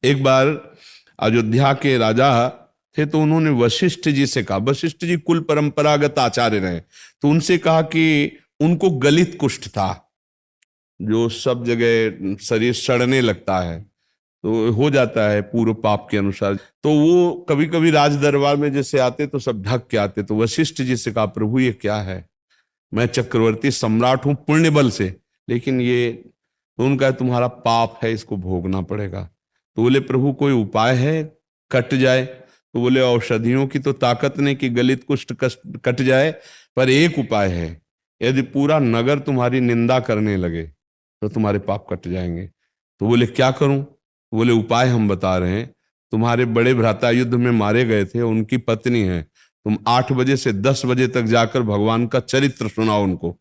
एक बार अयोध्या के राजा थे, तो उन्होंने वशिष्ठ जी से कहा, वशिष्ठ जी कुल परंपरागत आचार्य रहे, तो उनसे कहा कि उनको गलित कुष्ठ था, जो सब जगह शरीर सड़ने लगता है, तो हो जाता है पूर्व पाप के अनुसार। तो वो कभी कभी राज दरबार में जैसे आते तो सब ढक के आते, तो वशिष्ठ जी से कहा, प्रभु ये क्या है, मैं चक्रवर्ती सम्राट हूं पुण्य बल से, लेकिन ये, तो उनका तुम्हारा पाप है, इसको भोगना पड़ेगा। तो बोले प्रभु कोई उपाय है कट जाए? तो बोले औषधियों की तो ताकत नहीं कि गलित कुष्ठ कट जाए, पर एक उपाय है, यदि पूरा नगर तुम्हारी निंदा करने लगे तो तुम्हारे पाप कट जाएंगे। तो बोले क्या करूं? तो बोले उपाय हम बता रहे हैं, तुम्हारे बड़े भ्राता युद्ध में मारे गए थे, उनकी पत्नी है, तुम 8 बजे से 10 बजे तक जाकर भगवान का चरित्र सुनाओ उनको,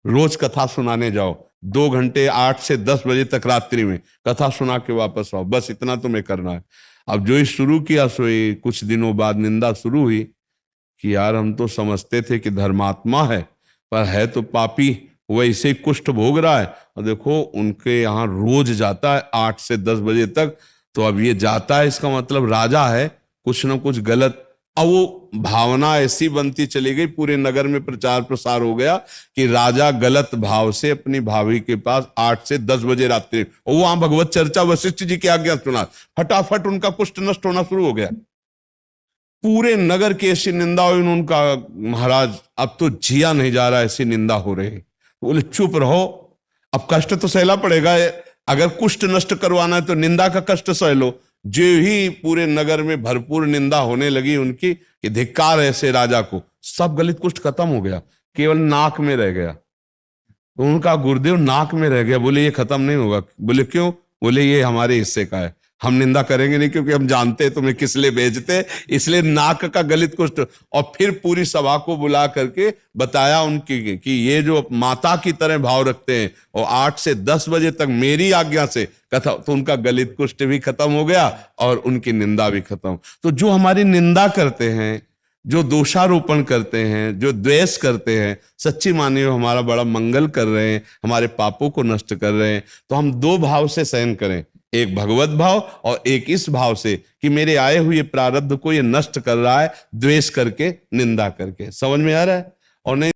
रोज कथा सुनाने जाओ, 2 घंटे 8 से 10 बजे तक रात्रि में कथा सुना के वापस आओ, बस इतना तुम्हें करना है। अब जो ही शुरू किया सो ही कुछ दिनों बाद निंदा शुरू हुई कि यार हम तो समझते थे कि धर्मात्मा है, पर है तो पापी, वैसे ही कुष्ठ भोग रहा है, और देखो उनके यहाँ रोज जाता है 8 से 10 बजे तक, तो अब ये जाता है इसका मतलब राजा है, कुछ ना कुछ गलत। अब वो भावना ऐसी बनती चली गई, पूरे नगर में प्रचार प्रसार हो गया कि राजा गलत भाव से अपनी भाभी के पास 8 से 10 बजे रात्रि, और वो वहां भगवत चर्चा वशिष्ठ जी की आज्ञा सुना, फटाफट उनका कुष्ठ नष्ट होना शुरू हो गया। पूरे नगर की ऐसी निंदा हुई, उनका महाराज अब तो जिया नहीं जा रहा, ऐसी निंदा हो रही। बोले चुप रहो, अब कष्ट तो सहला पड़ेगा, अगर कुष्ठ नष्ट करवाना है तो निंदा का कष्ट सह लो। जो ही पूरे नगर में भरपूर निंदा होने लगी उनकी कि धिक्कार ऐसे राजा को, सब गलित कुष्ठ खत्म हो गया, केवल नाक में रह गया। तो उनका गुरुदेव नाक में रह गया। बोले ये खत्म नहीं होगा। बोले क्यों? बोले ये हमारे हिस्से का है, हम निंदा करेंगे नहीं, क्योंकि हम जानते हैं तुम्हें किस लिए भेजते, इसलिए नाक का गलित कुष्ठ। और फिर पूरी सभा को बुला करके बताया उनकी कि ये जो माता की तरह भाव रखते हैं और 8 से 10 बजे तक मेरी आज्ञा से कथा, तो उनका गलित कुष्ठ भी खत्म हो गया और उनकी निंदा भी खत्म। तो जो हमारी निंदा करते हैं, जो दोषारोपण करते हैं, जो द्वेष करते हैं, सच्ची मानिए हमारा बड़ा मंगल कर रहे हैं, हमारे पापों को नष्ट कर रहे हैं। तो हम दो भाव से सहन करें, एक भगवत भाव और एक इस भाव से कि मेरे आए हुए प्रारब्ध को ये नष्ट कर रहा है, द्वेष करके, निंदा करके। समझ में आ रहा है? और नहीं